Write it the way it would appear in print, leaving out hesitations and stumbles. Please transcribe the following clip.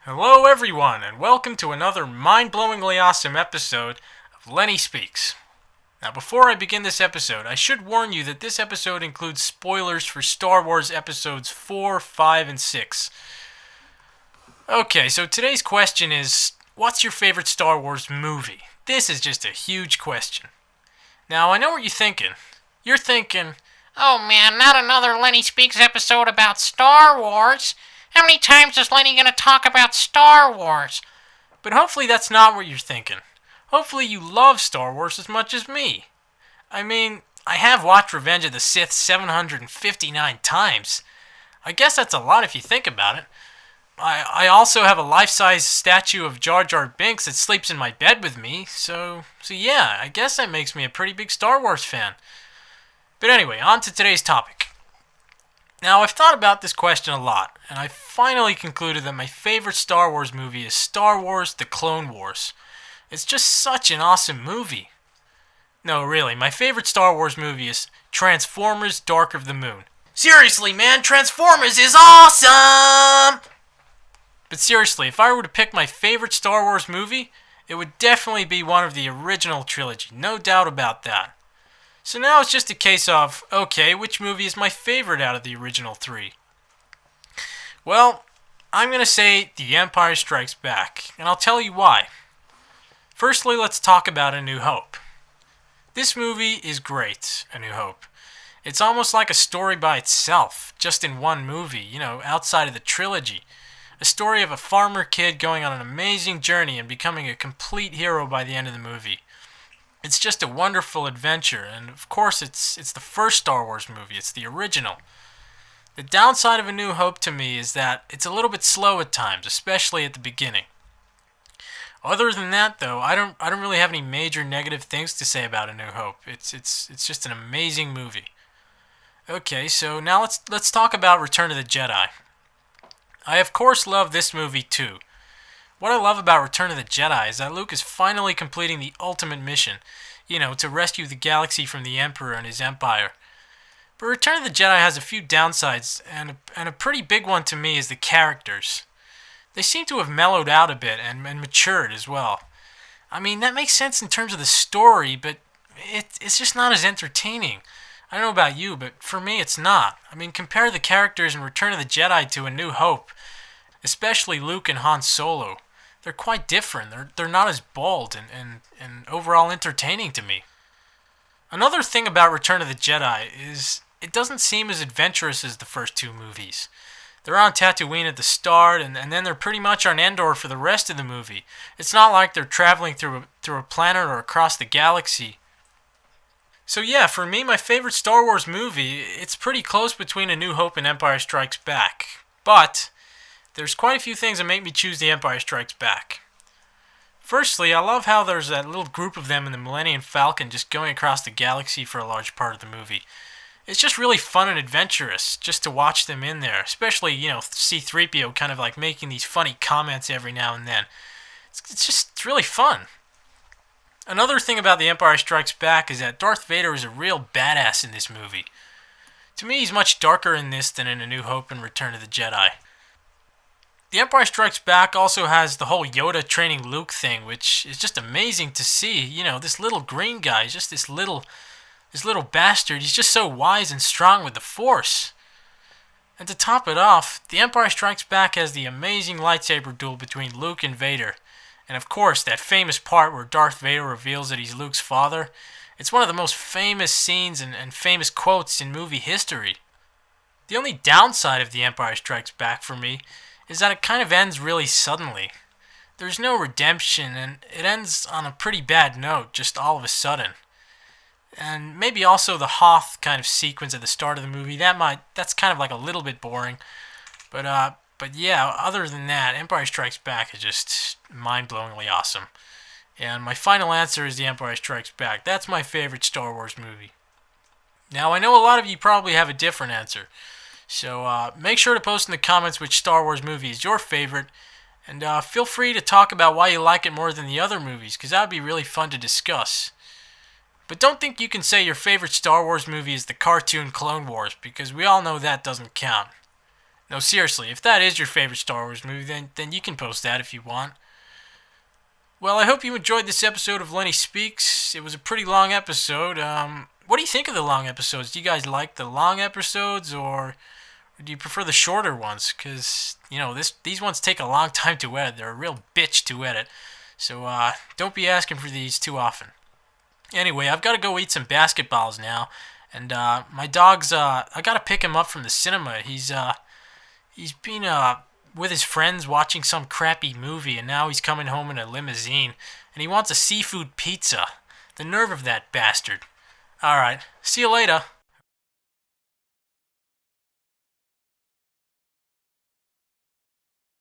Hello, everyone, and welcome to another mind-blowingly awesome episode of Lenny Speaks. Now, before I begin this episode, I should warn you that this episode includes spoilers for Star Wars Episodes 4, 5, and 6. Okay, so today's question is, what's your favorite Star Wars movie? This is just a huge question. Now, I know what you're thinking. You're thinking, oh man, not another Lenny Speaks episode about Star Wars. How many times is Lenny gonna talk about Star Wars? but hopefully that's not what you're thinking. Hopefully you love Star Wars as much as me. I mean, I have watched Revenge of the Sith 759 times. I guess that's a lot if you think about it. I also have a life-size statue of Jar Jar Binks that sleeps in my bed with me, so yeah, I guess that makes me a pretty big Star Wars fan. But anyway, on to today's topic. Now, I've thought about this question a lot, and I finally concluded that my favorite Star Wars movie is Star Wars: The Clone Wars. It's just such an awesome movie. No, really, my favorite Star Wars movie is Transformers: Dark of the Moon. Seriously, man, Transformers is awesome! But seriously, if I were to pick my favorite Star Wars movie, it would definitely be one of the original trilogy, no doubt about that. So now it's just a case of, okay, which movie is my favorite out of the original three? Well, I'm going to say The Empire Strikes Back, and I'll tell you why. Firstly, let's talk about A New Hope. This movie is great, A New Hope. It's almost like a story by itself, just in one movie, outside of the trilogy. A story of a farmer kid going on an amazing journey and becoming a complete hero by the end of the movie. It's just a wonderful adventure, and of course it's the first Star Wars movie, it's the original. The downside of A New Hope to me is that it's a little bit slow at times, especially at the beginning. Other than that, though, I don't really have any major negative things to say about A New Hope. It's just an amazing movie. Okay, so now let's talk about Return of the Jedi. I of course love this movie too. What I love about Return of the Jedi is that Luke is finally completing the ultimate mission, to rescue the galaxy from the Emperor and his empire. But Return of the Jedi has a few downsides, and a pretty big one to me is the characters. They seem to have mellowed out a bit and matured as well. I mean, that makes sense in terms of the story, but it's just not as entertaining. I don't know about you, but for me it's not. I mean, compare the characters in Return of the Jedi to A New Hope, especially Luke and Han Solo. They're quite different. They're not as bold and overall entertaining to me. Another thing about Return of the Jedi is it doesn't seem as adventurous as the first two movies. They're on Tatooine at the start, and then they're pretty much on Endor for the rest of the movie. It's not like they're traveling through a planet or across the galaxy. So yeah, for me, my favorite Star Wars movie, it's pretty close between A New Hope and Empire Strikes Back. But there's quite a few things that make me choose The Empire Strikes Back. Firstly, I love how there's that little group of them in the Millennium Falcon just going across the galaxy for a large part of the movie. It's just really fun and adventurous just to watch them in there, especially, C-3PO kind of like making these funny comments every now and then. It's really fun. Another thing about The Empire Strikes Back is that Darth Vader is a real badass in this movie. To me, he's much darker in this than in A New Hope and Return of the Jedi. The Empire Strikes Back also has the whole Yoda training Luke thing, which is just amazing to see. This little green guy is just this little bastard. He's just so wise and strong with the Force. And to top it off, The Empire Strikes Back has the amazing lightsaber duel between Luke and Vader. And of course, that famous part where Darth Vader reveals that he's Luke's father. It's one of the most famous scenes and famous quotes in movie history. The only downside of The Empire Strikes Back for me is that it kind of ends really suddenly. There's no redemption, and it ends on a pretty bad note, just all of a sudden. And maybe also the Hoth kind of sequence at the start of the movie, that's kind of like a little bit boring. But yeah, other than that, Empire Strikes Back is just mind-blowingly awesome. And my final answer is The Empire Strikes Back. That's my favorite Star Wars movie. Now, I know a lot of you probably have a different answer. So make sure to post in the comments which Star Wars movie is your favorite. And feel free to talk about why you like it more than the other movies, because that would be really fun to discuss. But don't think you can say your favorite Star Wars movie is the cartoon Clone Wars, because we all know that doesn't count. No, seriously, if that is your favorite Star Wars movie, then you can post that if you want. Well, I hope you enjoyed this episode of Lenny Speaks. It was a pretty long episode. What do you think of the long episodes? Do you guys like the long episodes, or do you prefer the shorter ones? Because, these ones take a long time to edit. They're a real bitch to edit. So, don't be asking for these too often. Anyway, I've got to go eat some basketballs now. And, my dog's, I got to pick him up from the cinema. He's been, with his friends watching some crappy movie, and now he's coming home in a limousine, and he wants a seafood pizza. The nerve of that bastard. Alright, see you later.